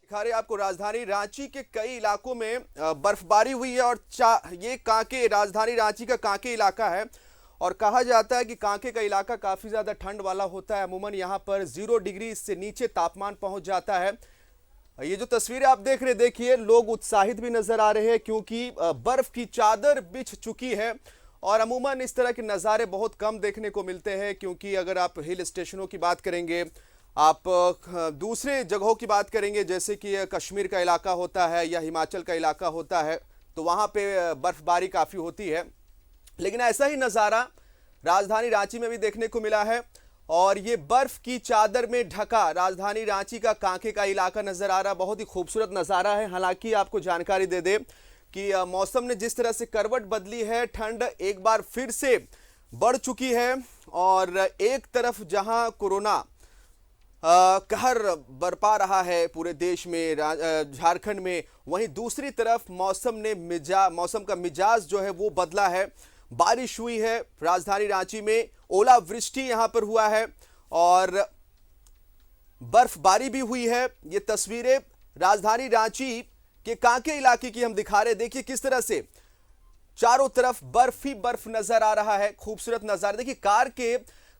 दिखा रहे आपको राजधानी रांची के कई इलाकों में बर्फबारी हुई है और ये कांके राजधानी रांची का कांके इलाका है। और कहा जाता है कि कांके का इलाका काफी ज्यादा ठंड वाला होता है। अमूमन यहाँ पर 0 डिग्री से नीचे तापमान पहुंच जाता है। ये जो तस्वीरें आप देख रहे हैं, देखिए लोग उत्साहित भी नजर आ रहे हैं क्योंकि बर्फ की चादर बिछ चुकी है। और अमूमन इस तरह के नज़ारे बहुत कम देखने को मिलते हैं क्योंकि अगर आप हिल स्टेशनों की बात करेंगे, आप दूसरे जगहों की बात करेंगे जैसे कि कश्मीर का इलाका होता है या हिमाचल का इलाका होता है, तो वहाँ पे बर्फबारी काफ़ी होती है। लेकिन ऐसा ही नज़ारा राजधानी रांची में भी देखने को मिला है। और ये बर्फ की चादर में ढका राजधानी रांची का कांके का इलाका नजर आ रहा, बहुत ही खूबसूरत नज़ारा है। हालांकि आपको जानकारी दे दे कि मौसम ने जिस तरह से करवट बदली है, ठंड एक बार फिर से बढ़ चुकी है। और एक तरफ जहां कोरोना कहर बरपा रहा है पूरे देश में, झारखंड में, वहीं दूसरी तरफ मौसम का मिजाज जो है वो बदला है। बारिश हुई है राजधानी रांची में, ओलावृष्टि यहां पर हुआ है और बर्फबारी भी हुई है। ये तस्वीरें राजधानी रांची के कांके इलाके की हम दिखा रहे हैं। देखिए किस तरह से चारों तरफ बर्फ ही बर्फ नजर आ रहा है, खूबसूरत नजारा। देखिए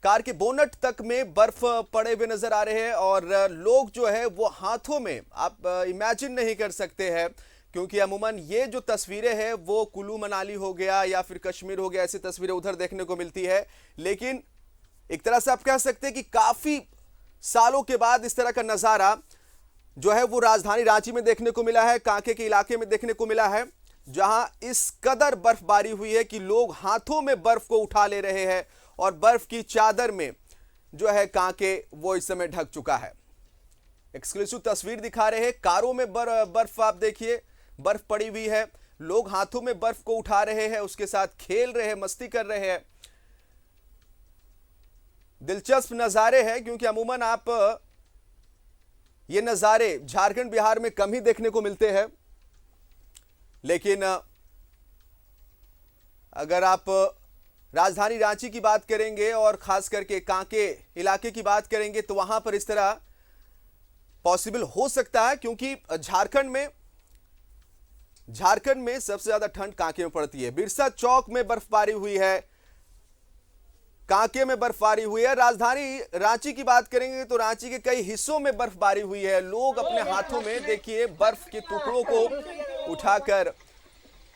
कार के बोनट तक में बर्फ पड़े हुए नजर आ रहे हैं और लोग जो है वो हाथों में, आप इमेजिन नहीं कर सकते हैं क्योंकि अमूमन ये जो तस्वीरें हैं वो कुल्लू मनाली हो गया या फिर कश्मीर हो गया, ऐसी तस्वीरें उधर देखने को मिलती है। लेकिन एक तरह से आप कह सकते हैं कि काफी सालों के बाद इस तरह का नजारा जो है वो राजधानी रांची में देखने को मिला है, कांके के इलाके में देखने को मिला है, जहां इस कदर बर्फबारी हुई है कि लोग हाथों में बर्फ को उठा ले रहे हैं और बर्फ की चादर में जो है कांके वो इस समय ढक चुका है। एक्सक्लूसिव तस्वीर दिखा रहे हैं, कारों में बर्फ आप देखिए, बर्फ पड़ी हुई है, लोग हाथों में बर्फ को उठा रहे हैं, उसके साथ खेल रहे हैं, मस्ती कर रहे हैं। दिलचस्प नजारे हैं क्योंकि अमूमन आप ये नजारे झारखंड बिहार में कम ही देखने को मिलते हैं। लेकिन अगर आप राजधानी रांची की बात करेंगे और खास करके कांके इलाके की बात करेंगे तो वहां पर इस तरह पॉसिबल हो सकता है क्योंकि झारखंड में सबसे ज्यादा ठंड कांके में पड़ती है। बिरसा चौक में बर्फबारी हुई है, कांके में बर्फबारी हुई है। राजधानी रांची की बात करेंगे तो रांची के कई हिस्सों में बर्फबारी हुई है। लोग अपने हाथों में देखिए बर्फ के टुकड़ों को उठाकर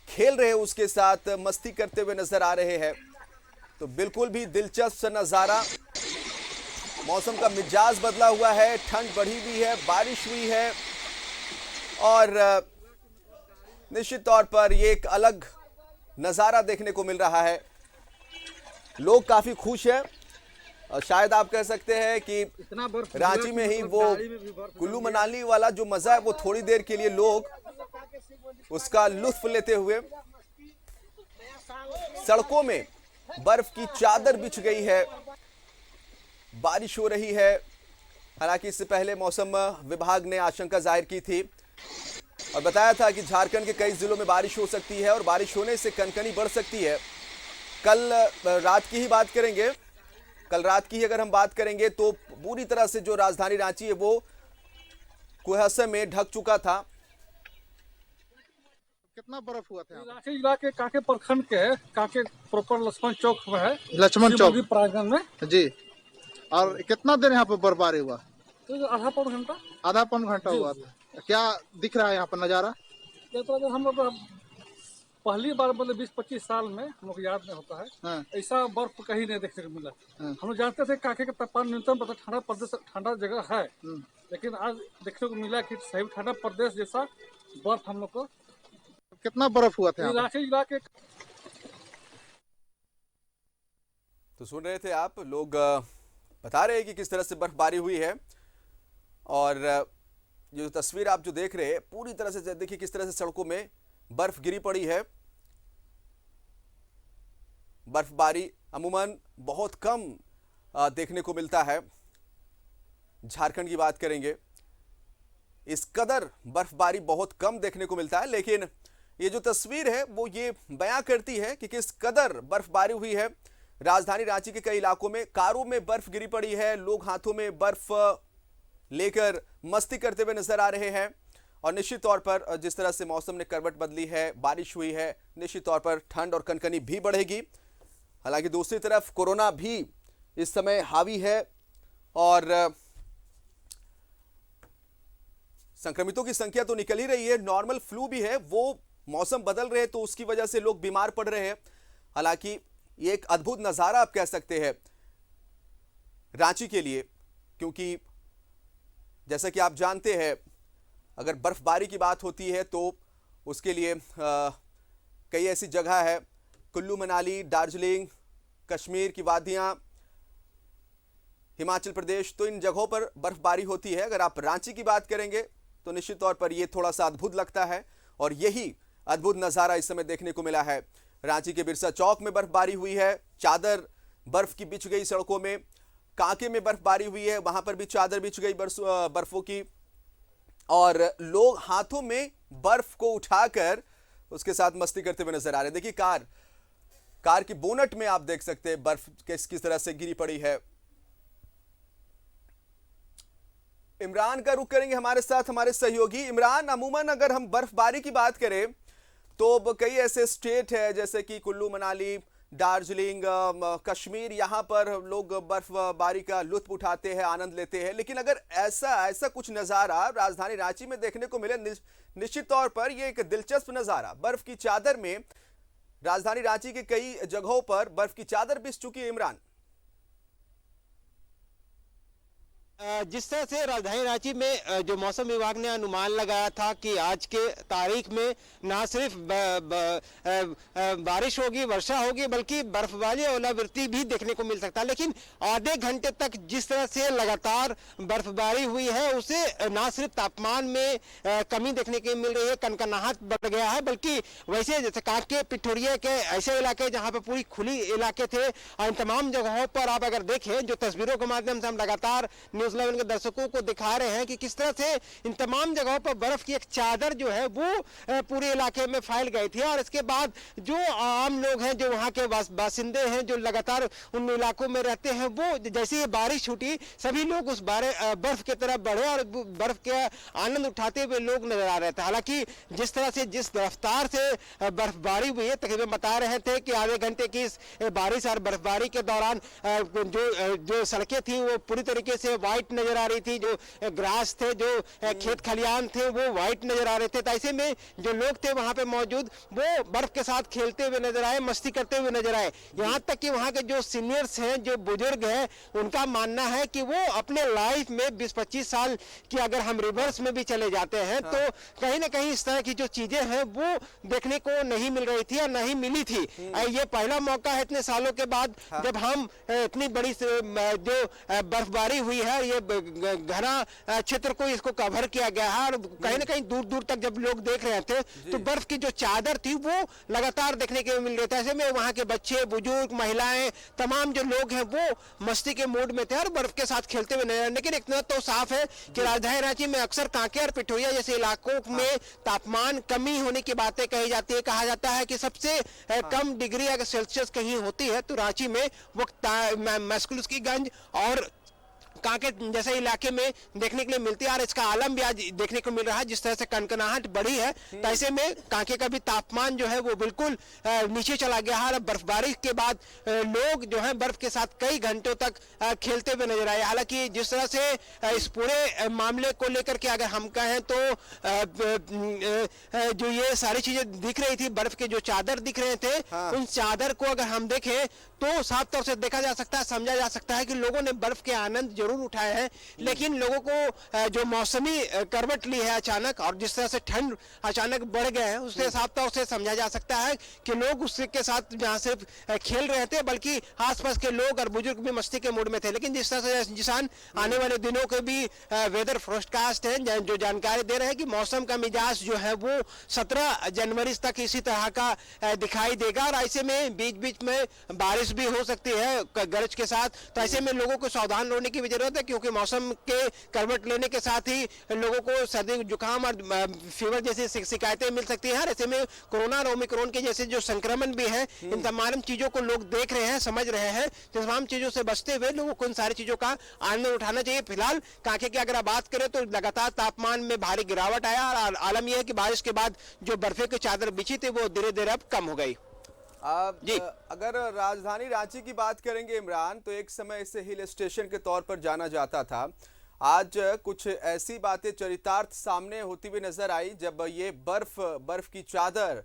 खेल रहे हैं, उसके साथ मस्ती करते हुए नजर आ रहे हैं। तो बिल्कुल भी दिलचस्प नजारा। मौसम का मिजाज बदला हुआ है, ठंड बढ़ी हुई है, बारिश हुई है और निश्चित तौर पर ये एक अलग नजारा देखने को मिल रहा है। लोग काफी खुश हैं और शायद आप कह सकते हैं कि रांची में ही वो कुल्लू मनाली वाला जो मजा है वो थोड़ी देर के लिए लोग उसका लुत्फ लेते हुए, सड़कों में बर्फ की चादर बिछ गई है, बारिश हो रही है। हालांकि इससे पहले मौसम विभाग ने आशंका जाहिर की थी और बताया था कि झारखंड के कई जिलों में बारिश हो सकती है और बारिश होने से कनकनी बढ़ सकती है। कल रात की ही बात करेंगे, कल रात की ही अगर हम बात करेंगे तो पूरी तरह से जो राजधानी रांची है वो कुहासे में ढक चुका था। कितना बर्फ हुआ था? रांची जिला के कांके प्रखंड के कांके प्रॉपर लक्ष्मण चौक में है, लक्ष्मण चौक प्रांगण में जी। और कितना देर यहाँ पे बर्फबारी हुआ? तो आधा पौन घंटा हुआ था। क्या दिख रहा है यहाँ पर नजारा? तो हम लोग पहली बार मतलब 20-25 साल में हम लोग याद नहीं होता है। हाँ। ऐसा बर्फ कहीं नहीं देखने को मिला। हाँ। हम लोग जानते थे कांके का तापमान न्यूनतम ठंडा प्रदेश, ठंडा जगह है, लेकिन आज देखने को मिला कि सही ठंडा प्रदेश जैसा बर्फ हम लोग को। कितना बर्फ हुआ था? रांची जिला के तो सुन रहे थे आप, लोग बता रहे हैं कि किस तरह से बर्फबारी हुई है। और जो तस्वीर आप जो देख रहे हैं पूरी तरह से देखिए किस तरह से सड़कों में बर्फ गिरी पड़ी है। बर्फबारी अमूमन बहुत कम देखने को मिलता है। झारखंड की बात करेंगे, इस कदर बर्फबारी बहुत कम देखने को मिलता है। लेकिन ये जो तस्वीर है वो ये बयां करती है कि किस कदर बर्फबारी हुई है। राजधानी रांची के कई इलाकों में कारों में बर्फ गिरी पड़ी है, लोग हाथों में बर्फ लेकर मस्ती करते हुए नजर आ रहे हैं। और निश्चित तौर पर जिस तरह से मौसम ने करवट बदली है, बारिश हुई है, निश्चित तौर पर ठंड और कनकनी भी बढ़ेगी। हालांकि दूसरी तरफ कोरोना भी इस समय हावी है और संक्रमितों की संख्या तो निकल ही रही है। नॉर्मल फ्लू भी है, वो मौसम बदल रहे हैं तो उसकी वजह से लोग बीमार पड़ रहे हैं। हालांकि ये एक अद्भुत नज़ारा आप कह सकते हैं रांची के लिए, क्योंकि जैसा कि आप जानते हैं अगर बर्फबारी की बात होती है तो उसके लिए कई ऐसी जगह है, कुल्लू मनाली, दार्जिलिंग, कश्मीर की वादियां, हिमाचल प्रदेश, तो इन जगहों पर बर्फबारी होती है। अगर आप रांची की बात करेंगे तो निश्चित तौर पर यह थोड़ा सा अद्भुत लगता है और यही अद्भुत नज़ारा इस समय देखने को मिला है। रांची के बिरसा चौक में बर्फबारी हुई है, चादर बर्फ की बिछ गई सड़कों में। कांके में बर्फबारी हुई है, वहां पर भी चादर बिछ गई बर्फों की, और लोग हाथों में बर्फ को उठाकर उसके साथ मस्ती करते हुए नजर आ रहे हैं। देखिए कार की बोनट में आप देख सकते हैं बर्फ किस तरह से गिरी पड़ी है। इमरान का रुख करेंगे हमारे साथ, हमारे सहयोगी। इमरान, अमूमन अगर हम बर्फबारी की बात करें तो कई ऐसे स्टेट है जैसे कि कुल्लू मनाली, दार्जिलिंग, कश्मीर, यहाँ पर लोग बर्फबारी का लुत्फ उठाते हैं, आनंद लेते हैं। लेकिन अगर ऐसा कुछ नज़ारा राजधानी रांची में देखने को मिले, निश्चित तौर पर यह एक दिलचस्प नज़ारा। बर्फ की चादर में राजधानी रांची के कई जगहों पर बर्फ की चादर बिछ चुकी है। इमरान, जिस तरह से राजधानी रांची में जो मौसम विभाग ने अनुमान लगाया था कि आज के तारीख में ना सिर्फ बारिश होगी, वर्षा होगी, बल्कि बर्फबारी और ओलावृष्टि भी देखने को मिल सकता है, लेकिन आधे घंटे तक जिस तरह से लगातार बर्फबारी हुई है उसे ना सिर्फ तापमान में कमी देखने को मिल रही है, कनकनाहट बढ़ गया है, बल्कि वैसे जैसे कांके, पिठोरिया के ऐसे इलाके जहाँ पर पूरी खुली इलाके थे, इन तमाम जगहों पर आप अगर देखें, जो तस्वीरों के माध्यम से हम लगातार न्यूज़ 11 के दर्शकों को दिखा रहे हैं कि किस तरह से इन तमाम जगहों पर बर्फ की एक चादर जो है वो पूरे इलाके में फैल गई थी। और इसके बाद जो आम लोग हैं, जो वहां के बासिंदे हैं, जो लगातार उन इलाकों में रहते हैं, वो जैसे ही बारिश छूटी सभी लोग उस बर्फ की तरफ बढ़े और बर्फ के आनंद उठाते हुए लोग नजर आ रहे थे। हालांकि जिस तरह से, जिस रफ्तार से बर्फबारी हुई है, तकरीबन बता रहे थे कि आधे घंटे की बारिश और बर्फबारी के दौरान जो सड़कें थी वो पूरी तरीके से व्हाइट नजर आ रही थी, जो ग्रास थे, जो खेत खलियान थे वो व्हाइट नजर आ रहे थे। तो ऐसे में जो लोग थे वहां पे मौजूद वो बर्फ के साथ खेलते हुए नजर आए, मस्ती करते हुए नजर आए। यहाँ तक कि वहां के जो सीनियर्स हैं, जो बुजुर्ग हैं, उनका मानना है कि वो अपने लाइफ में 20-25 साल की अगर हम रिवर्स में भी चले जाते हैं तो कहीं ना कहीं इस तरह की जो चीजें हैं वो देखने को नहीं मिल रही थी और नहीं मिली थी। ये पहला मौका है इतने सालों के बाद जब हम इतनी बड़ी जो बर्फबारी हुई है, ये घना क्षेत्र को इसको कवर किया गया है और कहीं ना कहीं दूर दूर तक जब लोग देख रहे थे तो बर्फ की जो चादर थी वो लगातार देखने के मिल रहे थे। ऐसे में वहां के बच्चे, बुजुर्ग, महिलाएं, तमाम जो लोग हैं वो मस्ती के मूड में थे और बर्फ के साथ खेलते हुए नजर। लेकिन इतना तो साफ है कि राजधानी रांची में अक्सर कांके और पिठोरिया जैसे इलाकों में तापमान कमी होने की बातें कही जाती है। कहा जाता है कि सबसे कम डिग्री अगर सेल्सियस कहीं होती है तो रांची में वो मस्कुलस्कीगंज और कांके जैसे इलाके में देखने के लिए मिलती है और इसका आलम भी आज देखने को मिल रहा है। जिस तरह से कनकनाहट बढ़ी है तो ऐसे में कांके का भी तापमान जो है वो बिल्कुल नीचे चला गया है और बर्फबारी के बाद लोग जो है बर्फ के साथ कई घंटों तक खेलते हुए नजर आए। हालांकि जिस तरह से इस पूरे मामले को लेकर के अगर हम कहें तो जो ये सारी चीजें दिख रही थी, बर्फ के जो चादर दिख रहे थे, उन चादर को अगर हम देखें तो साफ तौर से देखा जा सकता है, समझा जा सकता है कि लोगों ने बर्फ के आनंद जरूर उठाए हैं, लेकिन लोगों को जो मौसमी करवट ली है अचानक और जिस तरह से ठंड अचानक बढ़ गए हैं उससे साफ तौर से समझा जा सकता है कि लोग उसके साथ जहां सिर्फ खेल रहे थे बल्कि आसपास के लोग और बुजुर्ग भी मस्ती के मूड में थे। लेकिन जिस तरह से जिसान आने वाले दिनों के भी वेदर फोरकास्ट है जो जानकारी दे रहे हैं कि मौसम का मिजाज जो है वो 17 जनवरी तक इसी तरह का दिखाई देगा और ऐसे में बीच बीच में बारिश भी हो सकती है गरज के साथ। तो ऐसे में लोगों को सावधान रहने की वजह जरूरत है, क्योंकि मौसम के करवट लेने के साथ ही लोगों को सर्दी जुकाम और फीवर जैसी शिकायतें मिल सकती हैं। ऐसे में कोरोना और ओमिक्रॉन के जैसे जो संक्रमण भी है, इन तमाम चीजों को लोग देख रहे हैं, समझ रहे हैं। तमाम चीजों से बचते हुए लोगों को इन सारी चीजों का आनंद उठाना चाहिए। फिलहाल कांके की अगर आप बात करें तो लगातार तापमान में भारी गिरावट आया और आलम यह है कि बारिश के बाद जो बर्फे की चादर बिछी थी वो धीरे धीरे अब कम हो गई। जी, अगर राजधानी रांची की बात करेंगे इमरान, तो एक समय इसे हिल स्टेशन के तौर पर जाना जाता था। आज कुछ ऐसी बातें चरितार्थ सामने होती हुई नजर आई जब ये बर्फ की चादर,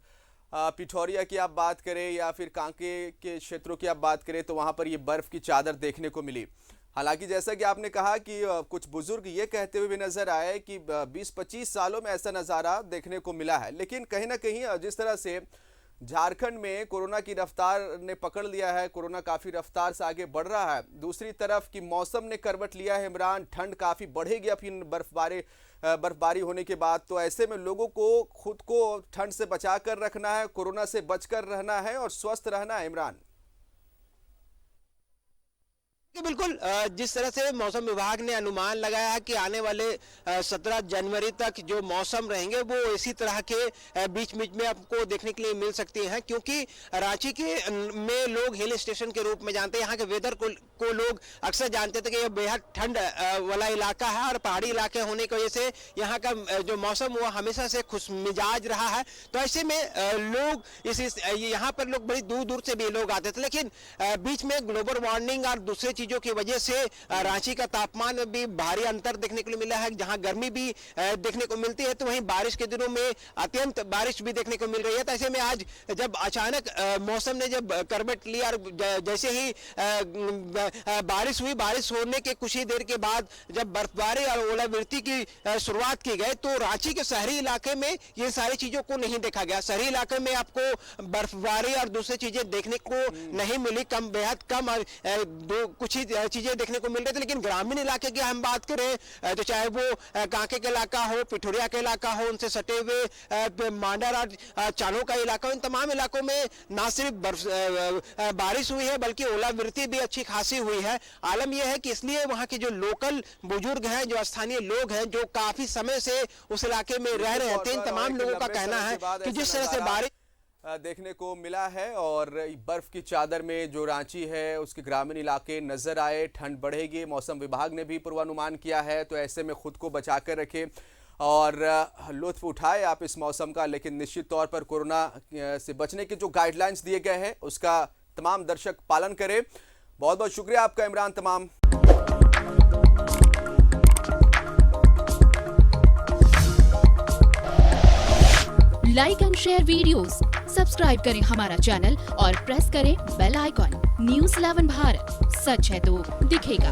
पिठौरिया की आप बात करें या फिर कांके के क्षेत्रों की आप बात करें, तो वहां पर ये बर्फ की चादर देखने को मिली। हालांकि जैसा कि आपने कहा कि कुछ बुजुर्ग ये कहते हुए भी नजर आए कि 20-25 सालों में ऐसा नज़ारा देखने को मिला है। लेकिन कहीं ना कहीं जिस तरह से झारखंड में कोरोना की रफ्तार ने पकड़ लिया है, कोरोना काफ़ी रफ्तार से आगे बढ़ रहा है, दूसरी तरफ कि मौसम ने करवट लिया है इमरान, ठंड काफ़ी बढ़ेगी अब इन बर्फबारी होने के बाद। तो ऐसे में लोगों को खुद को ठंड से बचा कर रखना है, कोरोना से बचकर रहना है और स्वस्थ रहना है इमरान। बिल्कुल, जिस तरह से मौसम विभाग ने अनुमान लगाया है कि आने वाले 17 जनवरी तक जो मौसम रहेंगे वो इसी तरह के बीच बीच में आपको देखने के लिए मिल सकती हैं, क्योंकि रांची के में लोग हिल स्टेशन के रूप में जानते हैं। यहाँ के वेदर को लोग अक्सर जानते थे कि यह बेहद ठंड वाला इलाका है और पहाड़ी इलाके होने की वजह से यहाँ का जो मौसम वो हमेशा से खुश मिजाज रहा है। तो ऐसे में लोग यहाँ पर लोग बड़ी दूर दूर से भी लोग आते थे, लेकिन बीच में ग्लोबल वार्मिंग और दूसरे चीजों की वजह से रांची का तापमान में भी भारी अंतर देखने को मिला है। जहां गर्मी भी देखने को मिलती है तो वहीं बारिश के दिनों में अत्यंत बारिश भी देखने को मिल रही है। तो ऐसे में आज जब अचानक मौसम ने जब करवट लिया और जैसे ही बारिश हुई, बारिश होने के कुछ ही देर के बाद जब बर्फबारी और ओलावृष्टि की शुरुआत की गई तो रांची के शहरी इलाके में ये सारी चीजों को नहीं देखा गया। शहरी इलाके में आपको बर्फबारी और दूसरी चीजें देखने को नहीं मिली, बेहद कम और कुछ ही चीजें देखने को मिल रही थी। लेकिन ग्रामीण इलाके की हम बात करें तो चाहे वो कांके का इलाका हो, पिठौरिया का इलाका हो, उनसे सटे हुए मांडर और चानो का इलाका हो, इन तमाम इलाकों में ना सिर्फ बारिश हुई है बल्कि ओलावृष्टि भी अच्छी खासी हुई है। आलम यह है कि इसलिए वहां के जो लोकल बुजुर्ग हैं, जो स्थानीय लोग हैं, जो काफी समय से उस इलाके में रह रहे हैं, इन तमाम लोगों का कहना है कि जिस तरह से बारिश देखने को मिला है और बर्फ की चादर में जो रांची है उसके ग्रामीण इलाके नजर आए, ठंड बढ़ेगी, मौसम विभाग ने भी पूर्वानुमान किया है। तो ऐसे में खुद को बचा कर रखें और लुत्फ उठाए आप इस मौसम का। लेकिन निश्चित तौर पर कोरोना से बचने के जो गाइडलाइंस दिए गए हैं उसका तमाम दर्शक पालन करें। बहुत बहुत शुक्रिया आपका इमरान तमाम। Like and share videos, subscribe करें हमारा चैनल और प्रेस करें बेल आइकॉन। न्यूज़ 11 भारत, सच है तो दिखेगा।